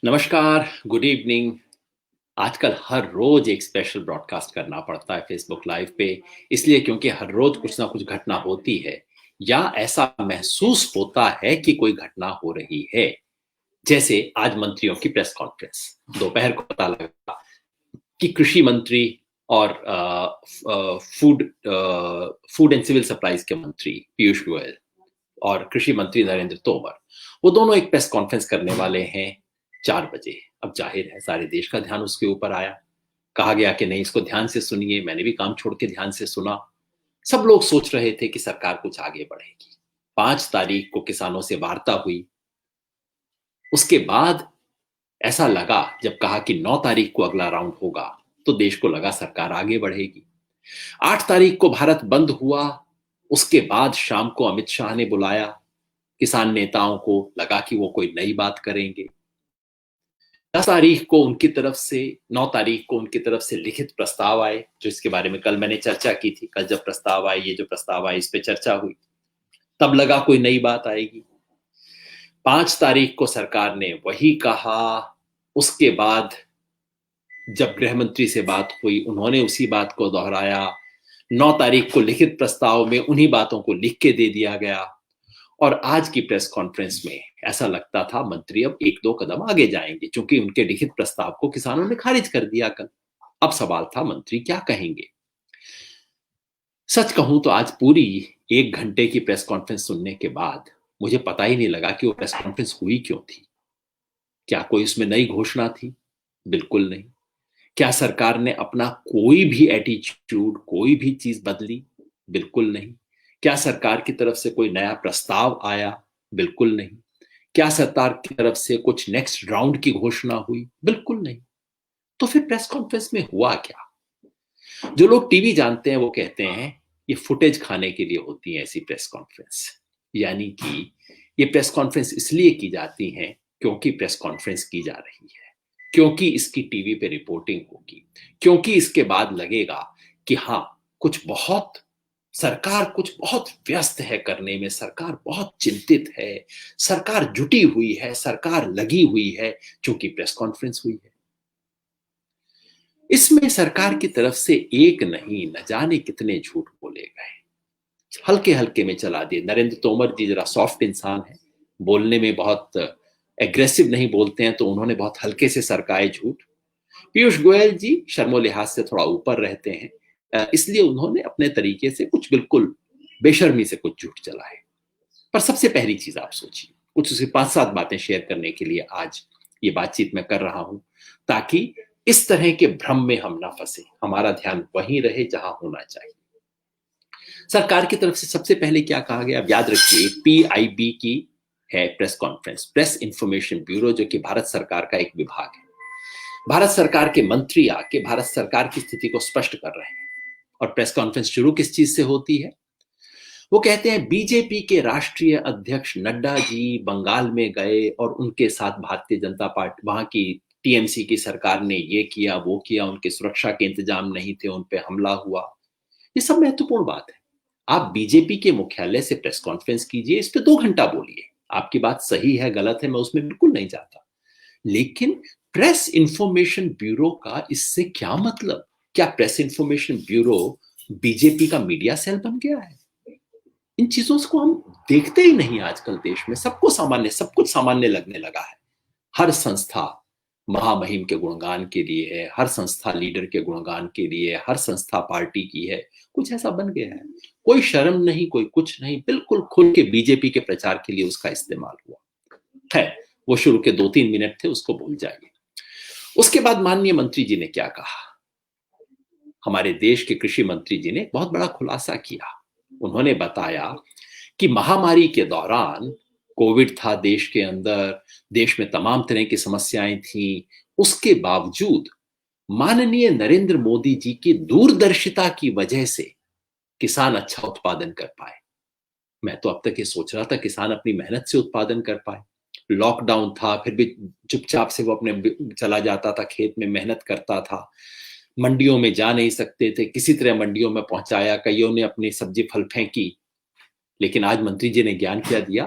नमस्कार, good evening. आजकल हर रोज एक स्पेशल ब्रॉडकास्ट करना पड़ता है फेसबुक लाइव पे, इसलिए क्योंकि हर रोज कुछ ना कुछ घटना होती है या ऐसा महसूस होता है कि कोई घटना हो रही है। जैसे आज मंत्रियों की प्रेस कॉन्फ्रेंस, दोपहर को पता लगा कि कृषि मंत्री और food food and civil supplies के मंत्री पीयूष गोयल और कृषि मंत्री नरेंद्र तोमर, वो दोनों एक प्रेस कॉन्फ्रेंस करने वाले हैं 4 बजे। अब जाहिर है सारे देश का ध्यान उसके ऊपर आया। कहा गया कि नहीं, इसको ध्यान से सुनिए। मैंने भी काम छोड़ के ध्यान से सुना। सब लोग सोच रहे थे कि सरकार कुछ आगे बढ़ेगी। 5 तारीख को किसानों से वार्ता हुई। उसके बाद ऐसा लगा, जब कहा कि 9 तारीख को अगला राउंड होगा, तो देश को लगा सरकार आगे बढ़ेगी। 8 तारीख को भारत बंद हुआ। उसके बाद शाम को अमित शाह ने बुलाया किसान नेताओं को, लगा कि वो कोई नई बात करेंगे। 10 तारीख को उनकी तरफ से 9 तारीख को उनकी तरफ से लिखित प्रस्ताव आए, जो इसके बारे में कल मैंने चर्चा की थी। कल जब प्रस्ताव आए, ये जो प्रस्ताव आए, इस पे चर्चा हुई, तब लगा कोई नई बात आएगी। 5 तारीख को सरकार ने वही कहा। उसके बाद जब गृह मंत्री से बात हुई, उन्होंने उसी बात को दोहराया। 9 तारीख को लिखित प्रस्ताव में उन्हीं बातों को लिख के दे दिया गया। और आज की प्रेस कॉन्फ्रेंस में ऐसा लगता था मंत्री अब एक दो कदम आगे जाएंगे, क्योंकि उनके लिखित प्रस्ताव को किसानों ने खारिज कर दिया कल। अब सवाल था मंत्री क्या कहेंगे। सच कहूं तो आज पूरी 1 घंटे की प्रेस कॉन्फ्रेंस सुनने के बाद मुझे पता ही नहीं लगा कि वो प्रेस कॉन्फ्रेंस हुई क्यों थी। क्या कोई उसमें नई घोषणा थी? बिल्कुल नहीं। क्या सरकार ने अपना कोई भी एटीट्यूड, कोई भी चीज बदली? बिल्कुल नहीं। क्या सरकार की तरफ से कोई नया प्रस्ताव आया? बिल्कुल नहीं। क्या सरकार की तरफ से कुछ नेक्स्ट राउंड की घोषणा हुई? बिल्कुल नहीं। तो फिर प्रेस कॉन्फ्रेंस में हुआ क्या? जो लोग टीवी जानते हैं वो कहते हैं ये फुटेज खाने के लिए होती है ऐसी प्रेस कॉन्फ्रेंस। यानी कि ये प्रेस कॉन्फ्रेंस इसलिए की जाती है क्योंकि प्रेस कॉन्फ्रेंस की जा रही है, क्योंकि इसकी टीवी पे रिपोर्टिंग होगी, क्योंकि इसके बाद लगेगा कि हाँ, सरकार कुछ बहुत व्यस्त है करने में, सरकार बहुत चिंतित है, सरकार जुटी हुई है, सरकार लगी हुई है, क्योंकि प्रेस कॉन्फ्रेंस हुई है। इसमें सरकार की तरफ से एक नहीं, न जाने कितने झूठ बोले गए, हल्के हल्के में चला दिए। नरेंद्र तोमर जी जरा सॉफ्ट इंसान है, बोलने में बहुत एग्रेसिव नहीं बोलते हैं, तो उन्होंने बहुत हल्के से सरकाए झूठ। पीयूष गोयल जी शर्मो लिहाज से थोड़ा ऊपर रहते हैं, इसलिए उन्होंने अपने तरीके से कुछ बिल्कुल बेशर्मी से कुछ झूठ चलाए। पर सबसे पहली चीज आप सोचिए, कुछ उसे 5-7 बातें शेयर करने के लिए आज ये बातचीत मैं कर रहा हूं, ताकि इस तरह के भ्रम में हम ना फंसे, हमारा ध्यान वहीं रहे जहां होना चाहिए। सरकार की तरफ से सबसे पहले क्या कहा गया? अब याद रखिए, पीआईबी की है press conference, press information bureau, जो कि भारत सरकार का एक विभाग है। भारत सरकार के मंत्री आके भारत सरकार की स्थिति को स्पष्ट कर रहे हैं। और प्रेस कॉन्फ्रेंस शुरू किस चीज से होती है? वो कहते हैं बीजेपी के राष्ट्रीय अध्यक्ष नड्डा जी बंगाल में गए और उनके साथ भारतीय जनता पार्टी, वहां की टीएमसी की सरकार ने ये किया वो किया, उनके सुरक्षा के इंतजाम नहीं थे, उन पे हमला हुआ। ये सब महत्वपूर्ण बात है। आप बीजेपी के मुख्यालय से प्रेस कॉन्फ्रेंस कीजिए, इस पे 2 घंटा बोलिए, आपकी बात सही है गलत है मैं उसमें बिल्कुल नहीं जाता, लेकिन प्रेस इंफॉर्मेशन ब्यूरो का इससे क्या मतलब? क्या प्रेस इंफॉर्मेशन ब्यूरो बीजेपी का मीडिया सेल बन गया है? इन चीजों को हम देखते ही नहीं आजकल देश में। सबको सामान्य, सब कुछ सामान्य लगने लगा है। हर संस्था महामहिम के गुणगान के लिए है, हर संस्था लीडर के गुणगान के लिए, हर संस्था पार्टी की है। कुछ ऐसा बन गया है, कोई शर्म नहीं, कोई कुछ नहीं, बिल्कुल खुल के बीजेपी के प्रचार के लिए उसका इस्तेमाल हुआ है। वो शुरू के 2-3 मिनट थे, उसको भूल जाइए। उसके बाद माननीय मंत्री जी ने क्या कहा? हमारे देश के कृषि मंत्री जी ने बहुत बड़ा खुलासा किया। उन्होंने बताया कि महामारी के दौरान कोविड था देश के अंदर, देश में तमाम तरह की समस्याएं थी, उसके बावजूद माननीय नरेंद्र मोदी जी की दूरदर्शिता की वजह से किसान अच्छा उत्पादन कर पाए। मैं तो अब तक ये सोच रहा था किसान अपनी मेहनत से उत्पादन कर पाए। लॉकडाउन था, फिर भी चुपचाप से वो अपने चला जाता था, खेत में मेहनत करता था। मंडियों में जा नहीं सकते थे, किसी तरह मंडियों में पहुंचाया, कईयों ने अपनी सब्जी फल फेंकी। लेकिन आज मंत्री जी ने ज्ञान क्या दिया?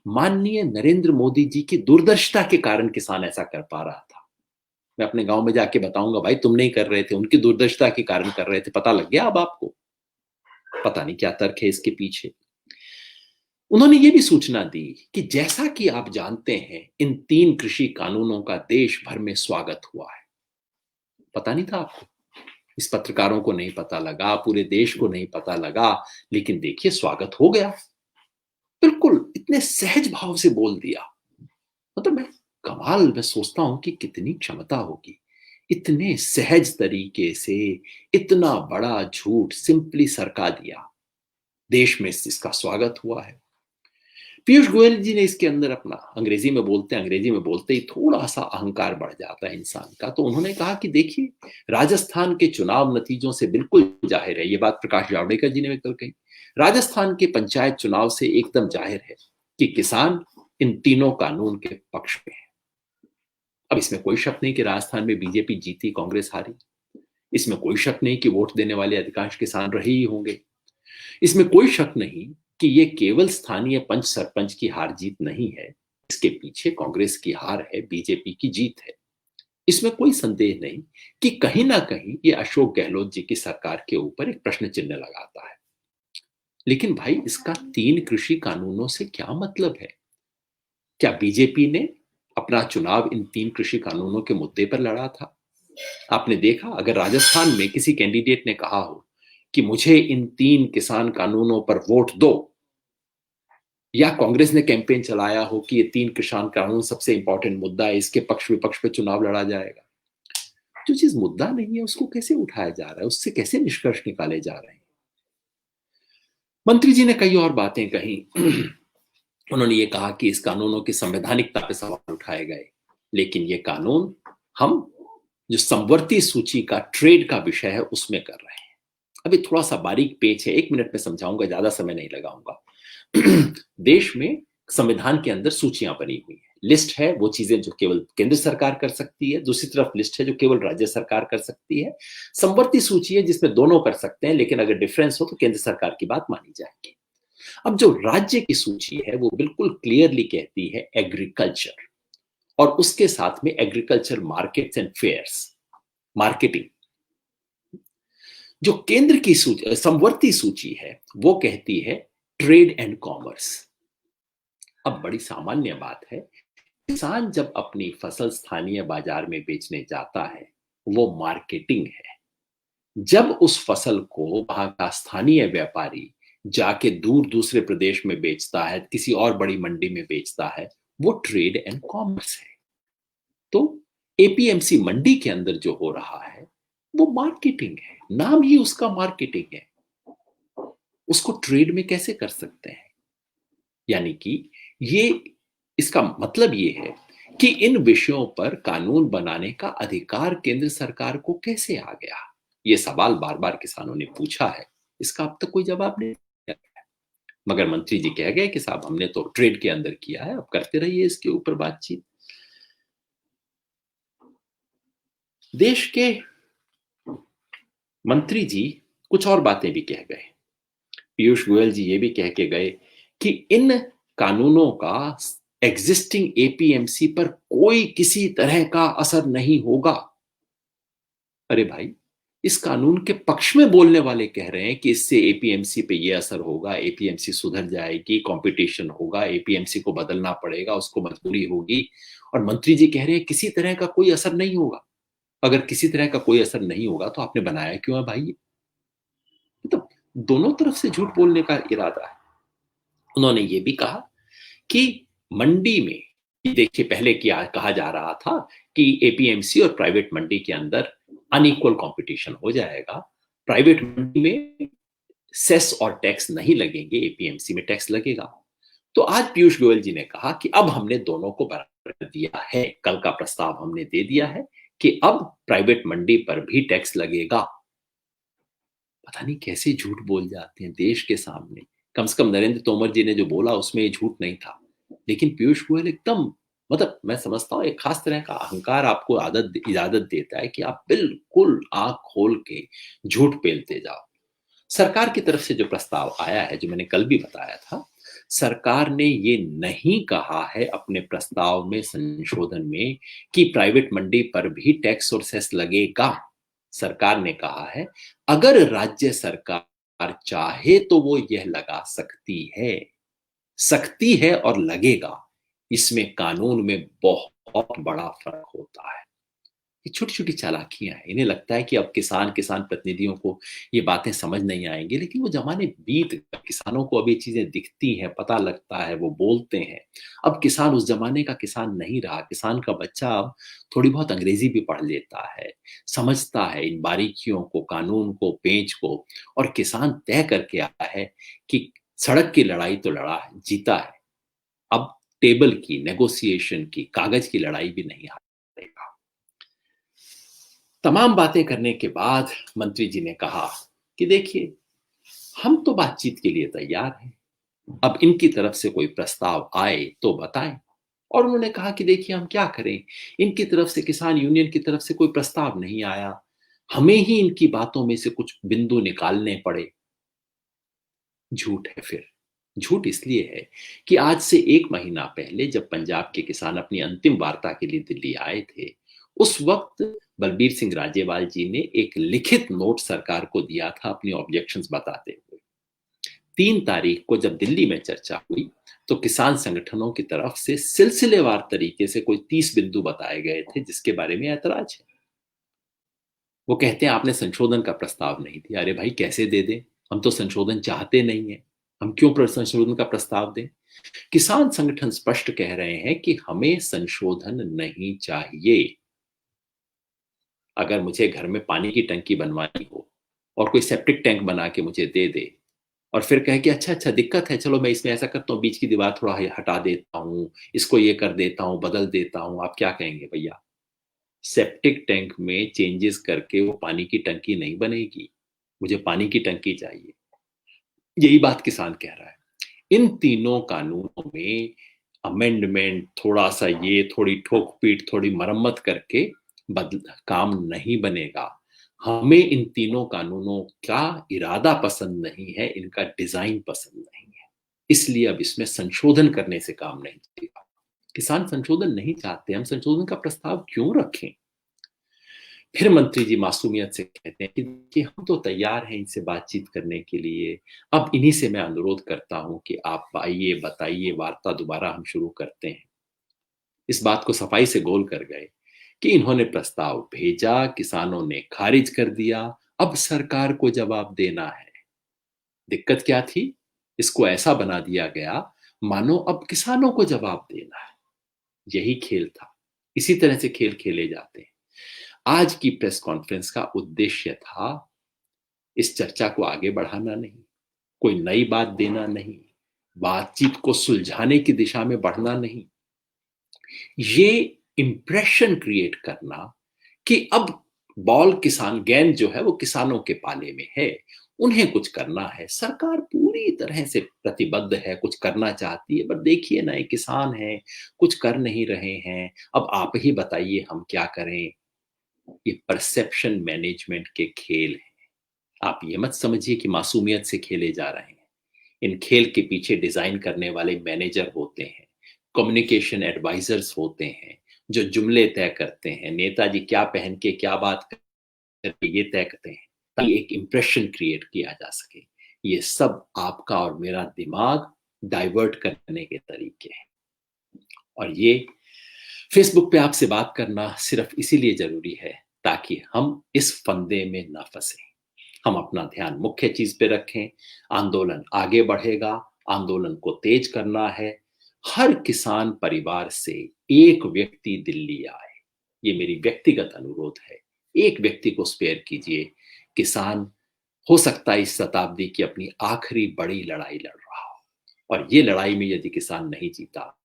माननीय नरेंद्र मोदी जी की दूरदर्शिता के कारण किसान ऐसा कर पा रहा था। मैं अपने गांव में जाके बताऊंगा, भाई तुम नहीं कर रहे थे, उनकी दूरदर्शिता के कारण कर रहे थे। पता लग गया अब आपको? पता नहीं क्या तर्क है इसके पीछे। उन्होंने ये भी सूचना दी कि जैसा कि आप जानते हैं, इन 3 कृषि कानूनों का देश भर में स्वागत हुआ है। पता नहीं था आपको? इस पत्रकारों को नहीं पता लगा, पूरे देश को नहीं पता लगा, लेकिन देखिए स्वागत हो गया। बिल्कुल इतने सहज भाव से बोल दिया। मतलब मैं सोचता हूं कि कितनी क्षमता होगी, इतने सहज तरीके से इतना बड़ा झूठ सिंपली सरका दिया। देश में इसका स्वागत हुआ है। पीयूष गोयल जी ने इसके अंदर अपना, अंग्रेजी में बोलते ही थोड़ा सा अहंकार बढ़ जाता है इंसान का, तो उन्होंने कहा कि देखिए, राजस्थान के चुनाव नतीजों से बिल्कुल जाहिर है, ये बात प्रकाश जावड़ेकर जी ने भी कल कही, राजस्थान के पंचायत चुनाव से एकदम जाहिर है कि किसान इन तीनों कानून के पक्ष में है। अब इसमें कोई शक नहीं कि राजस्थान में बीजेपी जीती, कांग्रेस हारी। इसमें कोई शक नहीं कि वोट देने वाले अधिकांश किसान रहे ही होंगे। इसमें कोई शक नहीं कि ये केवल स्थानीय पंच सरपंच की हार जीत नहीं है, इसके पीछे कांग्रेस की हार है, बीजेपी की जीत है। इसमें कोई संदेह नहीं कि कहीं ना कहीं ये अशोक गहलोत जी की सरकार के ऊपर एक प्रश्न चिन्ह लगाता है। लेकिन भाई, इसका 3 कृषि कानूनों से क्या मतलब है? क्या बीजेपी ने अपना चुनाव इन 3 कृषि कानूनों के मुद्दे पर लड़ा था? आपने देखा, अगर राजस्थान में किसी कैंडिडेट ने कहा हो कि मुझे इन 3 किसान कानूनों पर वोट दो, या कांग्रेस ने कैंपेन चलाया हो कि ये 3 किसान कानून सबसे इंपॉर्टेंट मुद्दा है, इसके पक्ष विपक्ष पे चुनाव लड़ा जाएगा, जो चीज मुद्दा नहीं है उसको कैसे उठाया जा रहा है, उससे कैसे निष्कर्ष निकाले जा रहे हैं? मंत्री जी ने कई और बातें कही। उन्होंने ये कहा कि इस कानूनों की संवैधानिकता पे सवाल उठाए गए, लेकिन ये कानून हम जो समवर्ती सूची का ट्रेड का विषय है उसमें कर रहे हैं। अभी थोड़ा सा बारीक पेच है, 1 मिनट में समझाऊंगा, ज्यादा समय नहीं लगाऊंगा। देश में संविधान के अंदर सूचियां बनी हुई है, लिस्ट है वो चीजें जो केवल केंद्र सरकार कर सकती है, दूसरी तरफ लिस्ट है जो केवल राज्य सरकार कर सकती है, समवर्ती सूची है जिसमें दोनों कर सकते हैं, लेकिन अगर डिफरेंस हो तो केंद्र सरकार की बात मानी जाएगी। अब जो राज्य की सूची है वो बिल्कुल क्लियरली कहती है एग्रीकल्चर, और उसके साथ में agriculture markets and fairs, marketing. जो केंद्र की सूची, समवर्ती सूची है, वो कहती है ट्रेड एंड कॉमर्स। अब बड़ी सामान्य बात है, किसान जब अपनी फसल स्थानीय बाजार में बेचने जाता है वो मार्केटिंग है। जब उस फसल को वहां का स्थानीय व्यापारी जाके दूर दूसरे प्रदेश में बेचता है, किसी और बड़ी मंडी में बेचता है, वो ट्रेड एंड कॉमर्स है। तो एपीएमसी मंडी के अंदर जो हो रहा है वो मार्केटिंग है, नाम ही उसका मार्केटिंग है। उसको ट्रेड में कैसे कर सकते हैं? यानी कि ये, इसका मतलब ये है कि इन विषयों पर कानून बनाने का अधिकार केंद्र सरकार को कैसे आ गया? ये सवाल बार बार किसानों ने पूछा है, इसका अब तक कोई जवाब नहीं दिया गया। मगर मंत्री जी कह गए कि साहब हमने तो ट्रेड के अंदर किया है, अब करते रहिए इसके ऊपर बातचीत। देश के मंत्री जी कुछ और बातें भी कह गए। पीयूष गोयल जी ये भी कह के गए कि इन कानूनों का एग्जिस्टिंग एपीएमसी पर कोई किसी तरह का असर नहीं होगा। अरे भाई, इस कानून के पक्ष में बोलने वाले कह रहे हैं कि इससे एपीएमसी पे ये असर होगा, एपीएमसी सुधर जाएगी, कंपटीशन होगा, एपीएमसी को बदलना पड़ेगा, उसको मजबूरी होगी। और मंत्री जी कह रहे हैं किसी तरह का कोई असर नहीं होगा। अगर किसी तरह का कोई असर नहीं होगा तो आपने बनाया क्यों है भाई? तो दोनों तरफ से झूठ बोलने का इरादा है। उन्होंने ये भी कहा कि मंडी में, देखिए पहले क्या कहा जा रहा था कि एपीएमसी और प्राइवेट मंडी के अंदर अनइक्वल कंपटीशन हो जाएगा, प्राइवेट मंडी में सेस और टैक्स नहीं लगेंगे, एपीएमसी में टैक्स लगेगा। तो आज पीयूष गोयल जी ने कहा कि अब हमने दोनों को बराबर कर दिया है, कल का प्रस्ताव हमने दे दिया है कि अब प्राइवेट मंडी पर भी टैक्स लगेगा। पता नहीं कैसे झूठ बोल जाते हैं देश के सामने। कम से कम नरेंद्र तोमर जी ने जो बोला उसमें ये झूठ नहीं था, लेकिन पीयूष गोयल एकदम, मतलब मैं समझता हूं एक खास तरह का अहंकार आपको इजाजत देता है कि आप बिल्कुल आंख खोल के झूठ पेलते जाओ। सरकार की तरफ से जो प्रस्ताव आया है, जो मैंने कल भी बताया था, सरकार ने ये नहीं कहा है अपने प्रस्ताव में, संशोधन में, कि प्राइवेट मंडी पर भी टैक्स और सेस लगेगा। सरकार ने कहा है अगर राज्य सरकार चाहे तो वो यह लगा सकती है और लगेगा। इसमें कानून में बहुत बड़ा फर्क होता है। ये छोटी-छोटी चालाकियाँ हैं। इन्हें लगता है कि अब किसान प्रतिनिधियों को ये बातें समझ नहीं आएँगी, लेकिन वो ज़माने बीत गए। किसानों को अब ये चीज़ें दिखती हैं, पता लगता है, वो बोलते हैं। अब किसान उस ज़माने का किसान नहीं रहा। किसान का बच्चा अब थोड़ी बहुत अंग्रेज़ी भी पढ़ लेता है, समझता है इन बारीकियों को, कानून को, पेंच को, और किसान तय करके आया है कि सड़क की लड़ाई तो लड़ा है, जीता है। अब टेबल की, नेगोशिएशन की, कागज़ की लड़ाई भी नहीं हारेगा। तमाम बातें करने के बाद मंत्री जी ने कहा कि देखिए, हम तो बातचीत के लिए तैयार हैं। अब इनकी तरफ से कोई प्रस्ताव आए तो बताएं। और उन्होंने कहा कि देखिए, हम क्या करें, इनकी तरफ से, किसान यूनियन की तरफ से कोई प्रस्ताव नहीं आया, हमें ही इनकी बातों में से कुछ बिंदु निकालने पड़े। झूठ है फिर। झूठ इसलिए है कि आज से 1 महीना पहले जब पंजाब के किसान अपनी अंतिम वार्ता के लिए दिल्ली आए थे, उस वक्त बलबीर सिंह राजेवाल जी ने एक लिखित नोट सरकार को दिया था अपनी ऑब्जेक्शंस बताते हुए। 3 तारीख को जब दिल्ली में चर्चा हुई तो किसान संगठनों की तरफ से सिलसिलेवार तरीके से कोई 30 बिंदु बताए गए थे जिसके बारे में ऐतराज है। वो कहते हैं आपने संशोधन का प्रस्ताव नहीं दिया। अरे भाई, कैसे दे दें? हम तो संशोधन चाहते नहीं है। हम क्यों संशोधन का प्रस्ताव दें? किसान संगठन स्पष्ट कह रहे हैं कि हमें संशोधन नहीं चाहिए। अगर मुझे घर में पानी की टंकी बनवानी हो और कोई सेप्टिक टैंक बना के मुझे दे दे और फिर कहे कि अच्छा अच्छा दिक्कत है, चलो मैं इसमें ऐसा करता हूँ, बीच की दीवार थोड़ा हटा देता हूँ, इसको ये कर देता हूँ, बदल देता हूँ, आप क्या कहेंगे भैया? सेप्टिक टैंक में चेंजेस करके वो पानी की टंकी नहीं बनेगी। मुझे पानी की टंकी चाहिए। यही बात किसान कह रहा है। इन तीनों कानूनों में अमेंडमेंट, थोड़ा सा ये, थोड़ी ठोक पीट, थोड़ी मरम्मत करके बदल काम नहीं बनेगा। हमें इन तीनों कानूनों का इरादा पसंद नहीं है, इनका डिजाइन पसंद नहीं है। इसलिए अब इसमें संशोधन करने से काम नहीं चलेगा। किसान संशोधन नहीं चाहते, हम संशोधन का प्रस्ताव क्यों रखें? फिर मंत्री जी मासूमियत से कहते हैं कि हम तो तैयार हैं इनसे बातचीत करने के लिए। अब इन्हीं से मैं अनुरोध करता हूं कि आप आइए, बताइए, वार्ता दोबारा हम शुरू करते हैं। इस बात को सफाई से गोल कर गए कि इन्होंने प्रस्ताव भेजा, किसानों ने खारिज कर दिया, अब सरकार को जवाब देना है। दिक्कत क्या थी? इसको ऐसा बना दिया गया मानो अब किसानों को जवाब देना है। यही खेल था। इसी तरह से खेल खेले जाते हैं। आज की प्रेस कॉन्फ्रेंस का उद्देश्य था इस चर्चा को आगे बढ़ाना नहीं, कोई नई बात देना नहीं, बातचीत को सुलझाने की दिशा में बढ़ना नहीं, ये इंप्रेशन क्रिएट करना कि अब गेंद जो है वो किसानों के पाले में है, उन्हें कुछ करना है। सरकार पूरी तरह से प्रतिबद्ध है, कुछ करना चाहती है, पर देखिए ना, ये किसान है, कुछ कर नहीं रहे हैं, अब आप ही बताइए हम क्या करें। ये परसेप्शन मैनेजमेंट के खेल हैं। आप ये मत समझिए कि मासूमियत से खेले जा रहे हैं। इन खेल के पीछे डिजाइन करने वाले मैनेजर होते हैं, कम्युनिकेशन एडवाइजर्स होते हैं, जो जुमले तय करते हैं, नेताजी क्या पहन के क्या बात करके ये तय करते हैं ताकि एक इंप्रेशन क्रिएट किया जा सके। ये सब आपका और मेरा दिमाग डाइवर्ट करने के तरीके हैं। और ये फेसबुक पे आपसे बात करना सिर्फ इसीलिए जरूरी है ताकि हम इस फंदे में ना फंसे। हम अपना ध्यान मुख्य चीज पे रखें। आंदोलन आगे बढ़ेगा, आंदोलन को तेज करना है। हर किसान परिवार से एक व्यक्ति दिल्ली आए, ये मेरी व्यक्तिगत अनुरोध है। एक व्यक्ति को स्पेयर कीजिए। किसान हो सकता है इस शताब्दी की अपनी आखिरी बड़ी लड़ाई लड़ रहा हो, और ये लड़ाई में यदि किसान नहीं जीता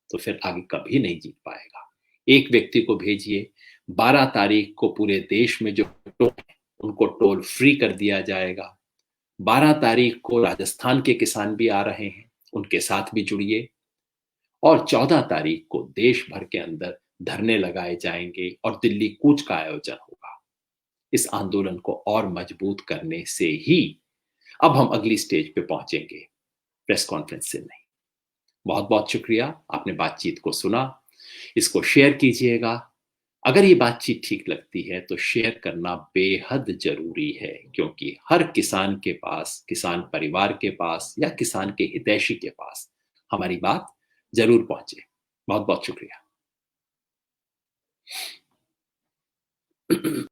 तो फिर आगे कभी नहीं जीत पाएगा। एक व्यक्ति को भेजिए। 12 तारीख को पूरे देश में जो टोल है उनको टोल फ्री कर दिया जाएगा। 12 तारीख को राजस्थान के किसान भी आ रहे हैं, उनके साथ भी जुड़िए। और 14 तारीख को देश भर के अंदर धरने लगाए जाएंगे और दिल्ली कूच का आयोजन होगा। इस आंदोलन को और मजबूत करने से ही अब हम अगली स्टेज पे पहुंचेंगे, प्रेस कॉन्फ्रेंस से नहीं। बहुत बहुत शुक्रिया, आपने बातचीत को सुना। इसको शेयर कीजिएगा। अगर ये बातचीत ठीक लगती है तो शेयर करना बेहद जरूरी है, क्योंकि हर किसान के पास, किसान परिवार के पास या किसान के हितैषी के पास हमारी बात जरूर पहुंचे। बहुत बहुत शुक्रिया।